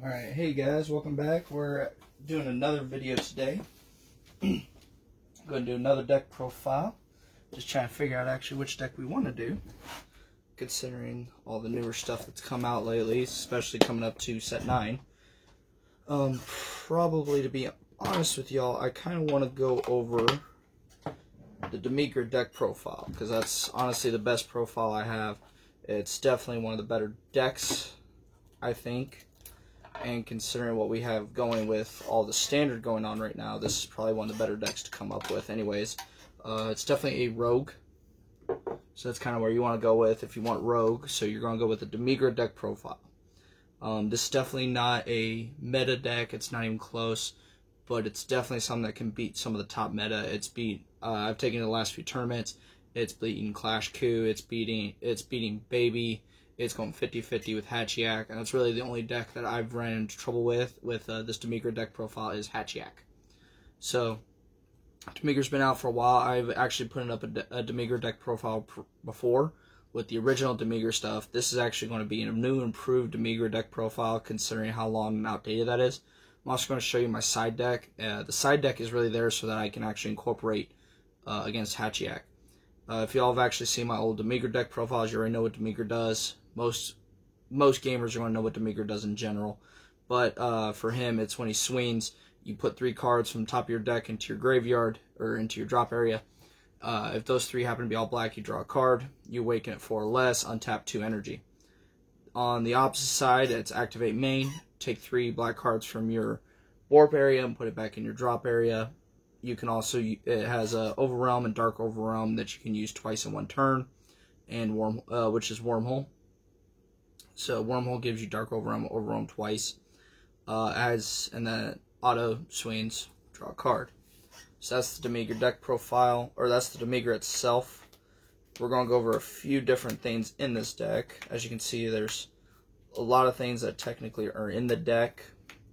Alright, hey guys, welcome back. We're doing another video today. I'm going to do another deck profile. Just trying to figure out actually which deck we want to do, considering all the newer stuff that's come out lately, especially coming up to set 9. Probably, to be honest with y'all, I kind of want to go over the Demigra deck profile, because that's honestly the best profile I have. It's definitely one of the better decks, I think. And considering what we have going with all the standard going on right now, this is probably one of the better decks to come up with anyways. It's definitely a rogue, so that's kind of where you want to go with if you want rogue. So you're going to go with the Demigra deck profile. This is definitely not a meta deck, it's not even close, but it's definitely something that can beat some of the top meta. It's beat, I've taken the last few tournaments, it's beating Clash Coup, it's beating Baby. It's going 50-50 with Hatchiyak, and that's really the only deck that I've ran into trouble with this Demigra deck profile is Hatchiyak. So, Demigra's been out for a while. I've actually put up a Demigra deck profile before with the original Demigra stuff. This is actually going to be a new, improved Demigra deck profile, considering how long and outdated that is. I'm also going to show you my side deck. The side deck is really there so that I can actually incorporate against Hatchiyak. If y'all have actually seen my old Demigra deck profiles, you already know what Demigra does. Most gamers are going to know what Demigra does in general. But for him, it's when he swings, you put 3 cards from the top of your deck into your graveyard, or into your drop area. If those 3 happen to be all black, you draw a card. You awaken it 4 or less, untap 2 energy. On the opposite side, it's activate main. Take 3 black cards from your warp area and put it back in your drop area. You can also, it has a Overwhelm and Dark Overwhelm that you can use twice in one turn, and which is Wormhole. So Wormhole gives you Dark Overwhelm twice, and then auto swings, draw a card. So that's the Demigra deck profile, or that's the Demigra itself. We're going to go over a few different things in this deck. As you can see, there's a lot of things that technically are in the deck.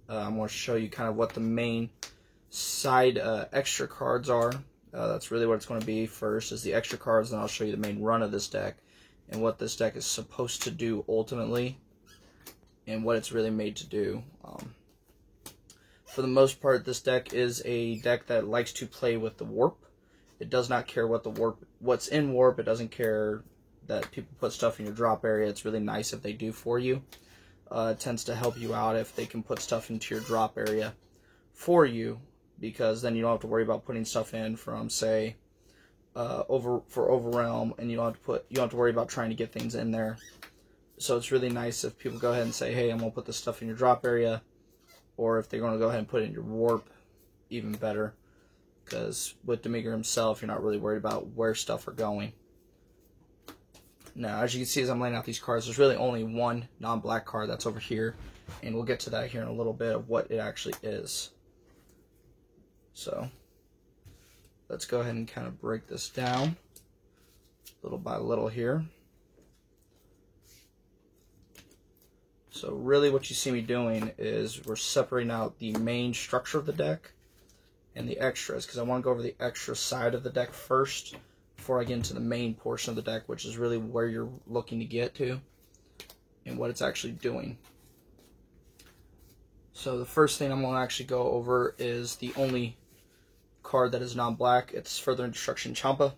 I'm going to show you kind of what the main side extra cards are. That's really what it's going to be. First is the extra cards, then I'll show you the main run of this deck and what this deck is supposed to do ultimately and what it's really made to do. For the most part, this deck is a deck that likes to play with the warp. It does not care what's in warp. It doesn't care that people put stuff in your drop area. It's really nice if they do for you. It tends to help you out if they can put stuff into your drop area for you, because then you don't have to worry about putting stuff in from, say, for Overwhelm, and you don't have to worry about trying to get things in there. So it's really nice if people go ahead and say, hey, I'm going to put this stuff in your drop area, or if they're going to go ahead and put it in your warp, even better, because with Demigra himself, you're not really worried about where stuff are going. Now, as you can see as I'm laying out these cards, there's really only one non-black card that's over here, and we'll get to that here in a little bit of what it actually is. So, let's go ahead and kind of break this down little by little here. So really what you see me doing is we're separating out the main structure of the deck and the extras, because I want to go over the extra side of the deck first before I get into the main portion of the deck, which is really where you're looking to get to and what it's actually doing. So the first thing I'm going to actually go over is the only card that is non-black. It's Further Destruction Champa.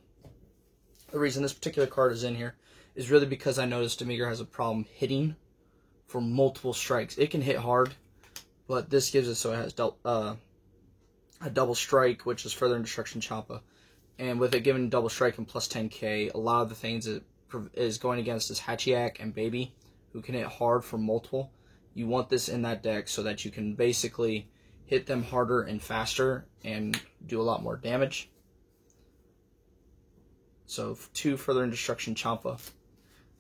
The reason this particular card is in here is really because I noticed Demigra has a problem hitting for multiple strikes. It can hit hard, but this gives it so it has a double strike, which is Further Destruction Champa. And with it giving double strike and plus 10k, a lot of the things it is going against is Hatchiyak and Baby, who can hit hard for multiple. You want this in that deck so that you can basically hit them harder and faster and do a lot more damage. So 2 Further Destruction Champa.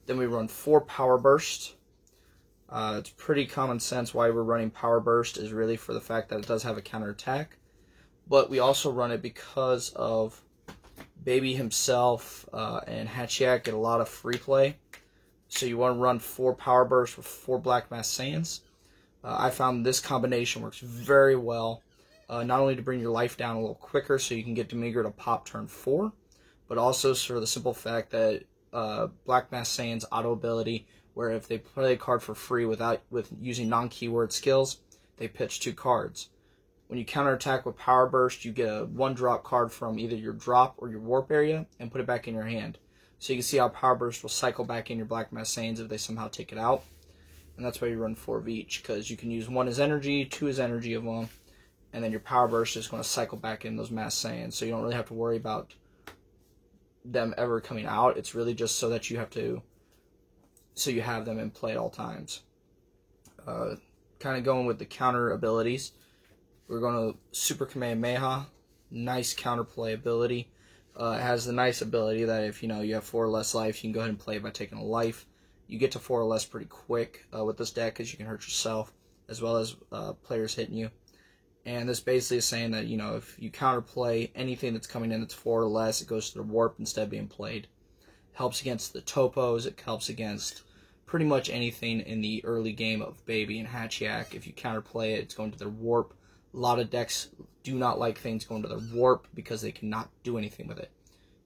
Then we run 4 Power Burst. It's pretty common sense why we're running Power Burst is really for the fact that it does have a counterattack. But we also run it because of Baby himself and Hatchiyak get a lot of free play. So you want to run 4 Power Burst with 4 Black Mass Saiyans. I found this combination works very well, not only to bring your life down a little quicker so you can get Demigra to pop turn 4, but also for the simple fact that Black Mass Saiyan's auto ability where if they play a card for free with using non-keyword skills, they pitch 2 cards. When you counterattack with Power Burst, you get a 1-drop card from either your drop or your warp area and put it back in your hand. So you can see how Power Burst will cycle back in your Black Mass Saiyans if they somehow take it out. And that's why you run 4 of each, because you can use 1 as energy, 2 as energy of them, and then your Power Burst is going to cycle back in those Mass Saiyans. So you don't really have to worry about them ever coming out. It's really just so that you have them in play at all times. Kind of going with the counter abilities. We're going to Super Kamehameha, nice counterplay ability. It has the nice ability that if you have 4 or less life, you can go ahead and play it by taking a life. You get to 4 or less pretty quick with this deck because you can hurt yourself as well as players hitting you. And this basically is saying that if you counterplay anything that's coming in that's 4 or less, it goes to the warp instead of being played. Helps against the topos. It helps against pretty much anything in the early game of Baby and Hatchiyack. If you counterplay it, it's going to their warp. A lot of decks do not like things going to their warp because they cannot do anything with it.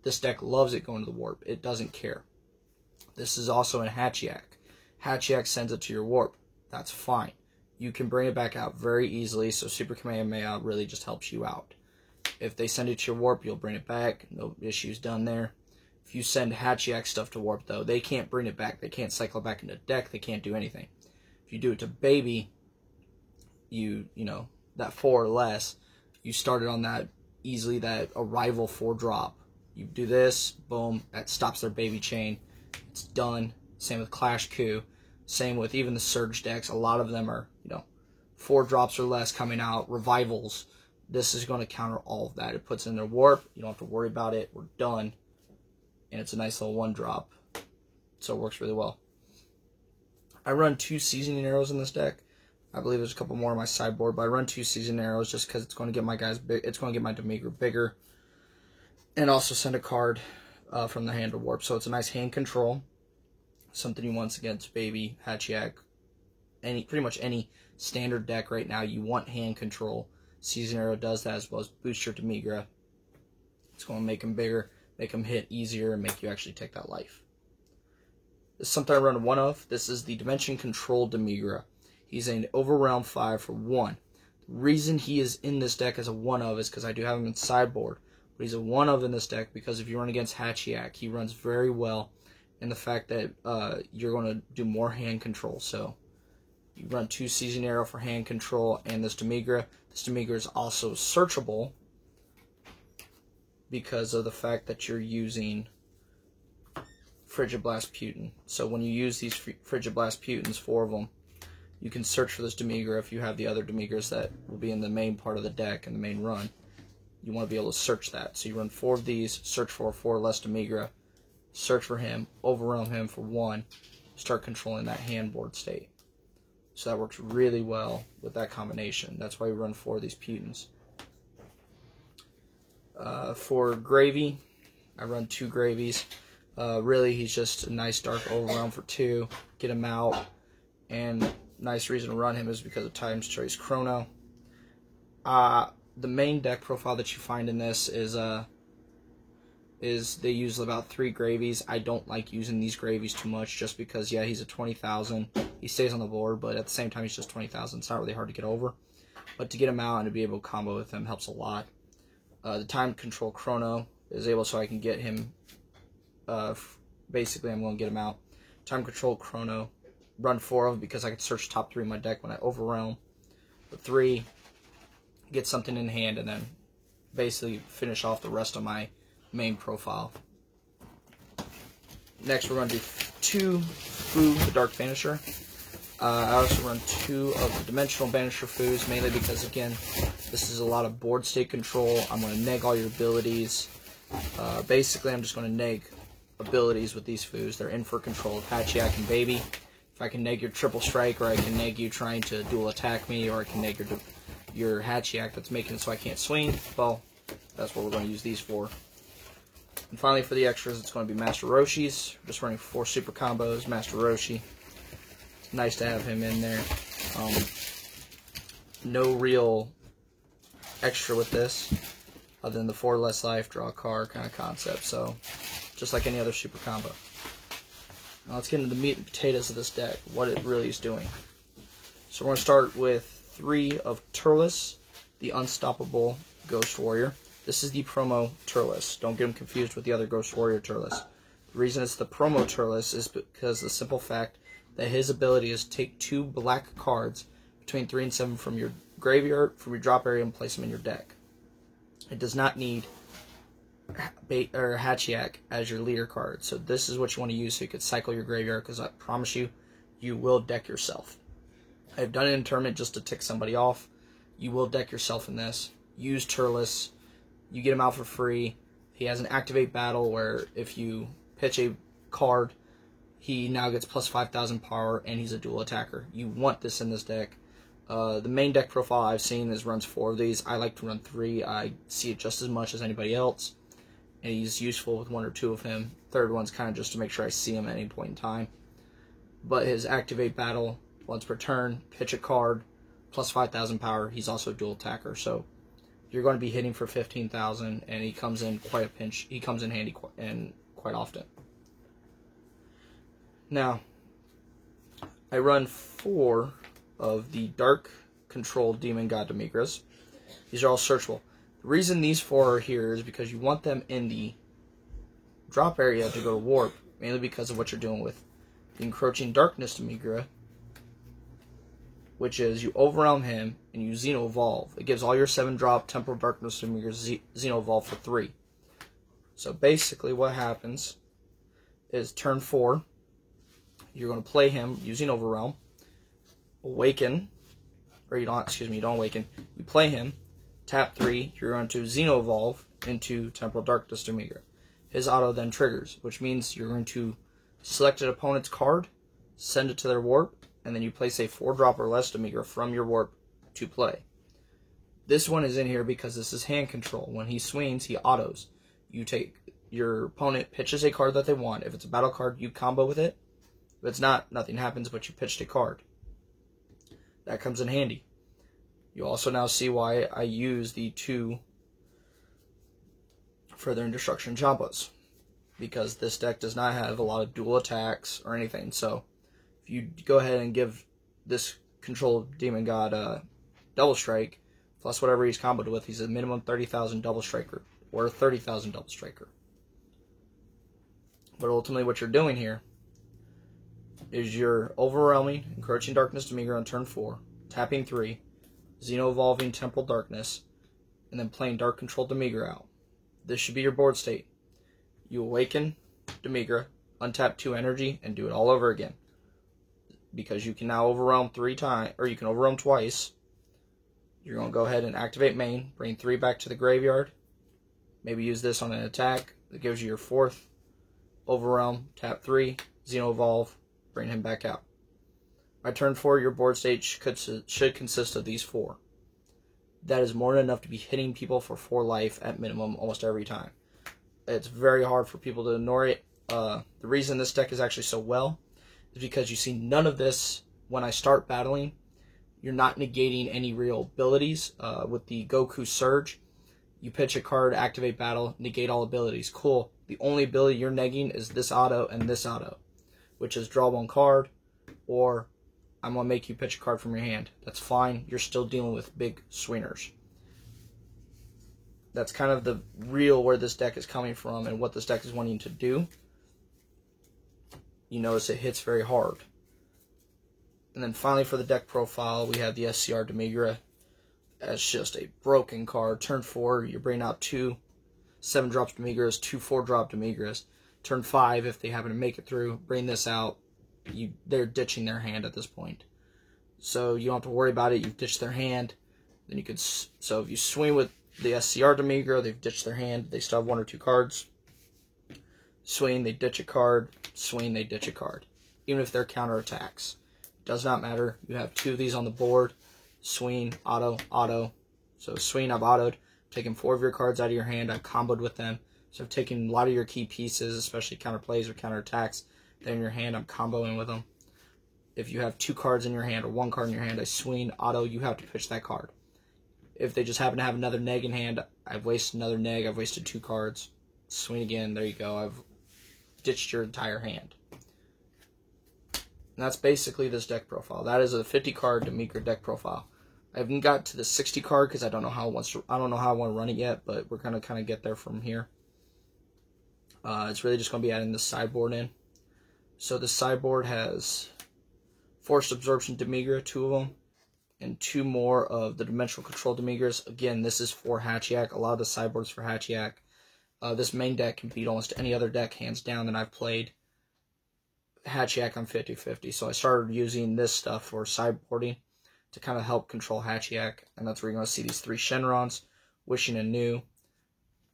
This deck loves it going to the warp. It doesn't care. This is also in Hatchiyack. Hatchiyack sends it to your warp. That's fine. You can bring it back out very easily, so Super Kamehameha really just helps you out. If they send it to your warp, you'll bring it back. No issues done there. If you send Hatchiyack stuff to warp, though, they can't bring it back. They can't cycle it back into deck. They can't do anything. If you do it to Baby, that 4 or less, you started on that easily, that arrival 4-drop. You do this, boom, that stops their Baby chain. It's done. Same with Clash Coup. Same with even the Surge decks. A lot of them are, 4 drops or less coming out. Revivals. This is going to counter all of that. It puts in their warp. You don't have to worry about it. We're done. And it's a nice little 1-drop. So it works really well. I run 2 Seasoning Arrows in this deck. I believe there's a couple more on my sideboard, but I run 2 Seasoning Arrows just because it's going to get my guys big. It's going to get my Demigra bigger, and also send a card from the hand to warp. So it's a nice hand control, something you want against Baby, Hatchiyack, pretty much any standard deck right now. You want hand control. Seasoning Arrow does that, as well as boost your Demigra. It's going to make them bigger, make them hit easier, and make you actually take that life. This is something I run 1 of. This is the Dimension Control Demigra. He's an Overwhelm 5 for 1. The reason he is in this deck as a 1 of is because I do have him in sideboard. But he's a 1 of in this deck because if you run against Hatchiyack, he runs very well. And the fact that you're going to do more hand control. So you run 2 Seasoning Arrow for hand control and this Demigra. This Demigra is also searchable because of the fact that you're using Frigid Blast Putin. So when you use these Frigid Blast Putins, 4 of them, you can search for this Demigra if you have the other Demigras that will be in the main part of the deck in the main run. You want to be able to search that. So you run 4 of these, search for 4 less Demigra, search for him, overwhelm him for 1, start controlling that hand board state. So that works really well with that combination. That's why we run 4 of these Putins. For Gravy, I run 2 Gravies. Really, he's just a nice dark overwhelm for 2. Get him out. And nice reason to run him is because of Time's Choice Chrono. The main deck profile that you find in this is they use about 3 Gravies. I don't like using these Gravies too much just because, yeah, he's a 20,000. He stays on the board, but at the same time, he's just 20,000. It's not really hard to get over. But to get him out and to be able to combo with him helps a lot. The Time Control Chrono is able so I can get him. Basically, I'm going to get him out. Time Control Chrono. Run 4 of because I can search top 3 of my deck when I overwhelm. The 3, get something in hand, and then basically finish off the rest of my main profile. Next, we're going to do 2 Fu, the Dark Banisher. I also run 2 of the Dimensional Banisher Fus, mainly because, again, this is a lot of board state control. I'm going to neg all your abilities. Basically, I'm just going to neg abilities with these Fus. They're in for control of Hatchiyack and Baby. If I can neg your Triple Strike, or I can neg you trying to dual attack me, or I can neg your Hatchiyack that's making it so I can't swing, well, that's what we're going to use these for. And finally, for the extras, it's going to be Master Roshi's. Just running 4 super combos, Master Roshi. It's nice to have him in there. No real extra with this, other than the 4 less life, draw a card kind of concept. So, just like any other super combo. Now let's get into the meat and potatoes of this deck, what it really is doing. So we're going to start with 3 of Turles, the Unstoppable Ghost Warrior. This is the promo Turles. Don't get him confused with the other Ghost Warrior Turles. The reason it's the promo Turles is because of the simple fact that his ability is to take 2 black cards between 3 and 7 from your graveyard, from your drop area, and place them in your deck. It does not need Hatchiyak as your leader card. So this is what you want to use so you could cycle your graveyard, because I promise you, you will deck yourself. I've done it in tournament just to tick somebody off. You will deck yourself in this. Use Turles. You get him out for free. He has an activate battle where if you pitch a card, he now gets plus 5,000 power, and he's a dual attacker. You want this in this deck. The main deck profile I've seen is runs 4 of these. I like to run 3. I see it just as much as anybody else, and he's useful with 1 or 2 of him. Third one's kind of just to make sure I see him at any point in time. But his activate battle, once per turn, pitch a card, plus 5,000 power. He's also a dual attacker, so you're going to be hitting for 15,000, and he comes in quite a pinch. He comes in handy quite often. Now, I run 4 of the Dark Control Demon God Demigras. These are all searchable. The reason these 4 are here is because you want them in the drop area to go to warp, mainly because of what you're doing with the Encroaching Darkness Demigra, which is you overwhelm him and you Xeno Evolve. It gives all your 7-drop Temporal Darkness Demigras Xeno Evolve for 3. So basically what happens is turn 4, you're going to play him using Overwhelm, awaken, or you don't awaken, you play him, tap 3, you're going to Xeno Evolve into Temporal Darkness Demigra. His auto then triggers, which means you're going to select an opponent's card, send it to their warp, and then you place a 4-drop or less Demigra from your warp to play. This one is in here because this is hand control. When he swings, he autos. You take, your opponent pitches a card that they want. If it's a battle card, you combo with it. If it's not, nothing happens, but you pitched a card. That comes in handy. You also now see why I use the 2 Furthering Destruction Jambas, because this deck does not have a lot of dual attacks or anything. So if you go ahead and give this Control Demon God Double Strike, plus whatever he's comboed with, he's a minimum 30,000 Double Striker, or 30,000 Double Striker. But ultimately what you're doing here is you're overwhelming Encroaching Darkness Demigra on turn 4, tapping 3, Xeno Evolving Temporal Darkness, and then playing Dark Control Demigra out. This should be your board state. You awaken Demigra, untap 2 energy, and do it all over again. Because you can now overwhelm 3 times, or you can overwhelm twice. You're going to go ahead and activate main, bring 3 back to the graveyard. Maybe use this on an attack. That gives you your 4th overwhelm, tap 3, Xeno Evolve, bring him back out. By turn 4, your board state should consist of these 4. That is more than enough to be hitting people for 4 life at minimum almost every time. It's very hard for people to ignore it. The reason this deck is actually so well is because you see none of this when I start battling. You're not negating any real abilities. With the Goku Surge, you pitch a card, activate battle, negate all abilities. Cool. The only ability you're negging is this auto and this auto, which is draw 1 card, or I'm going to make you pitch a card from your hand. That's fine. You're still dealing with big swingers. That's kind of the real where this deck is coming from and what this deck is wanting to do. You notice it hits very hard. And then finally for the deck profile, we have the SCR Demigra as just a broken card. Turn 4, you bring out 2 7-drop Demigras, 2 4-drop Demigras. Turn 5, if they happen to make it through, bring this out. They're ditching their hand at this point. So you don't have to worry about it. You've ditched their hand. Then you could, so if you swing with the SCR Demigra, they've ditched their hand. They still have 1 or 2 cards. Swing, they ditch a card. Swing, they ditch a card. Even if they're counterattacks. Does not matter. You have 2 of these on the board. Swing, auto, auto. So swing, I've autoed. Taken 4 of your cards out of your hand. I've comboed with them. So I've taken a lot of your key pieces, especially counterplays or counterattacks. They're in your hand. I'm comboing with them. If you have 2 cards in your hand or 1 card in your hand, I swing, auto, you have to pitch that card. If they just happen to have another neg in hand, I've wasted another neg. I've wasted 2 cards. Swing again. There you go. I've ditched your entire hand. And that's basically this deck profile. That is a 50 card Demigra deck profile. I haven't got to the 60 card because I don't know how I want to run it yet, but we're gonna kind of get there from here. It's really just gonna be adding the sideboard in. So the sideboard has Forced Absorption Demigra, 2 of them, and 2 more of the Dimensional Control Demigras. Again, this is for Hatchiyak. A lot of the sideboards for Hatchiyak. This main deck can beat almost any other deck, hands down, that I've played. Hatchiyak on 50-50. So I started using this stuff for sideboarding to kind of help control Hatchiyak. And that's where you're going to see these 3 Shenrons, Wishing Anew,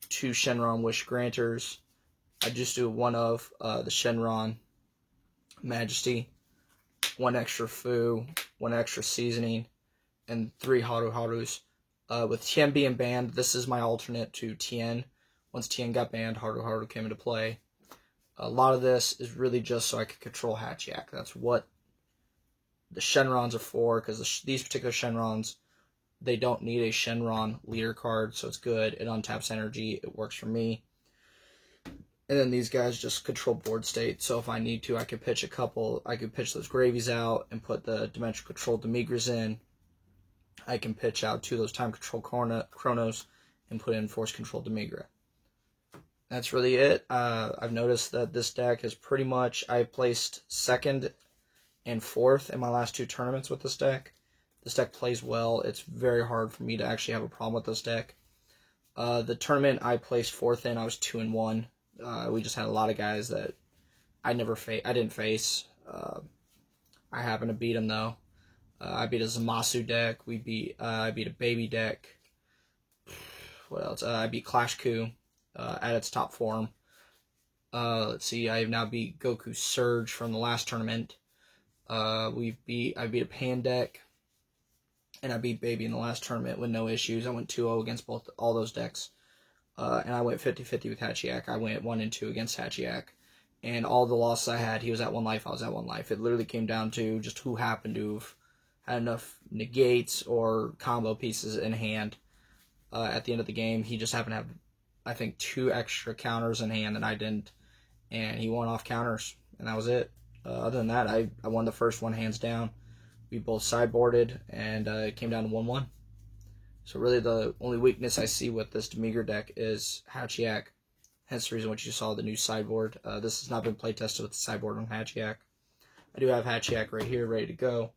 2 Shenron Wish Granters. I just do 1 of the Shenron Majesty, 1 extra Fu, 1 extra Seasoning, and 3 Haru Harus. With Tien being banned, this is my alternate to Tien. Once Tien got banned, Haru Haru came into play. A lot of this is really just so I can control Hatchiyak. That's what the Shenrons are for, because these particular Shenrons, they don't need a Shenron leader card, so it's good. It untaps energy. It works for me. And then these guys just control board state, so if I need to, I could pitch a couple. I could pitch those Gravies out and put the Dimensional Control Demigras in. I can pitch out 2 of those Time Control Chronos and put in Force Control Demigra. That's really it. I've noticed that this deck is pretty much, I placed 2nd and 4th in my last 2 tournaments with this deck. This deck plays well. It's very hard for me to actually have a problem with this deck. The tournament I placed 4th in, I was 2-1. We just had a lot of guys that I didn't face. I happened to beat them though. I beat a Zamasu deck. I beat a Baby deck. What else? I beat Clash Coup at its top form. Let's see. I have now beat Goku Surge from the last tournament. I beat a Pan deck, and I beat Baby in the last tournament with no issues. I went 2-0 against all those decks. And I went 50-50 with Hatchiyak. I went 1-2 against Hatchiyak. And all the losses I had, he was at 1 life, I was at 1 life. It literally came down to just who happened to have had enough negates or combo pieces in hand at the end of the game. He just happened to have, I think, 2 extra counters in hand, and I didn't. And he won off counters, and that was it. Other than that, I won the first one hands down. We both sideboarded, and it came down to 1-1. So really the only weakness I see with this Demigra deck is Hatchiyak. Hence the reason what you saw the new sideboard. This has not been play tested with the sideboard on Hatchiyak. I do have Hatchiyak right here ready to go.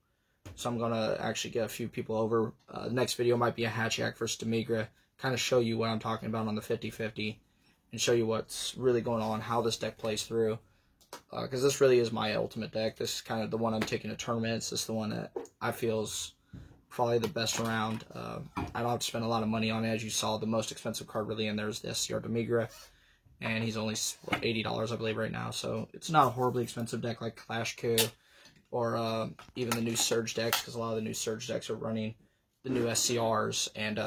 So I'm going to actually get a few people over. The next video might be a Hatchiyak versus Demigra. Kind of show you what I'm talking about on the 50-50. And show you what's really going on, how this deck plays through. Because this really is my ultimate deck. This is kind of the one I'm taking to tournaments. This is the one that I feel is probably the best around. I don't have to spend a lot of money on it. As you saw, the most expensive card really in there is the SCR Demigra, and he's only $80, I believe, right now. So it's not a horribly expensive deck like Clash Coup or even the new Surge decks, because a lot of the new Surge decks are running the new SCRs and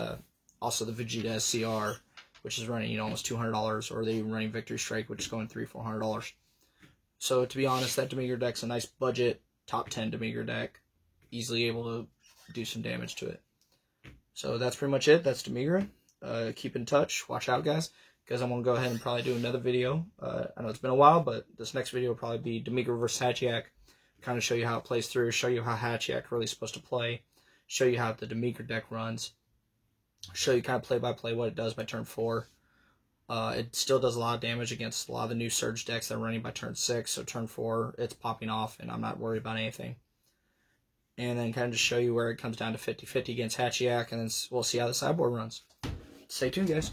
also the Vegeta SCR, which is running almost $200, or they're even running Victory Strike, which is going $300-400. So to be honest, that Demigra deck's a nice budget top 10 Demigra deck, easily able to do some damage to it. So that's pretty much it. That's Demigra. Keep in touch. Watch out, guys, because I'm going to go ahead and probably do another video. I know it's been a while, but this next video will probably be Demigra versus Hatchiyak. Kind of show you how it plays through, show you how Hatchiyak really is supposed to play, show you how the Demigra deck runs, show you kind of play-by-play what it does by turn 4. It still does a lot of damage against a lot of the new Surge decks that are running by turn 6, so turn 4, it's popping off, and I'm not worried about anything. And then kind of just show you where it comes down to 50-50 against Hatchiyak, and then we'll see how the sideboard runs. Stay tuned, guys.